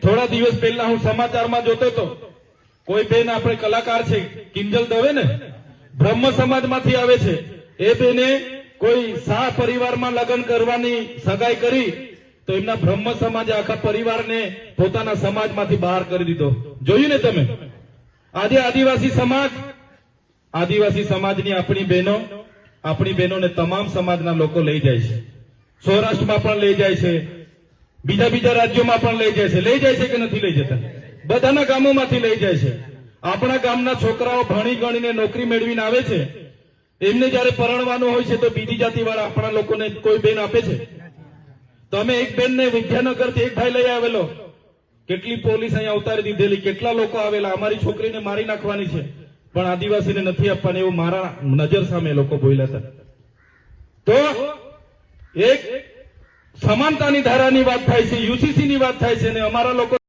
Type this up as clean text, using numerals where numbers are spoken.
થોડા દિવસ પહેલા હું સમાચારમાં જોતો હતો, કોઈ બેન આપણે કલાકાર છે કિંજલ દવે ને, બ્રહ્મ સમાજમાંથી આવે છે, એ બેને કોઈ શાહ પરિવારમાં લગ્ન કરવાની સગાઈ કરી તો એમના બ્રહ્મ સમાજે આખા પરિવારને પોતાના સમાજમાંથી બહાર કરી દીધો. જોયું ને તમે? આજે આદિવાસી સમાજની આપણી બહેનોને તમામ સમાજના લોકો લઈ જાય છે. સૌરાષ્ટ્રમાં પણ લઈ જાય છે, બીજા રાજ્યોમાં પણ લઈ જાય છે કે નથી લઈ જતા? બધાના ગામોમાંથી લઈ જાય છે. આપણા ગામના છોકરાઓ ભણી ગણીને નોકરી મેળવીને આવે છે, એમને જયારે પરણવાનું હોય છે તો બીજી જાતિવાળા આપણા લોકોને કોઈ બેન આપે છે? તમે એક બેનને વિદ્યાનગરથી એક ભાઈ લઈ આવેલો, કેટલી પોલીસ અહીંયા ઉતારી દીધેલી, કેટલા લોકો આવેલા, અમારી છોકરીને મારી નાખવાની છે પણ આદિવાસીને નથી આપવાની, એવું મારા નજર સામે લોકો બોલ્યા હતા. તો એક સમાનતાની ધારાની વાત થાય છે, યુસીસી ની વાત થાય છે, ને અમારા લોકો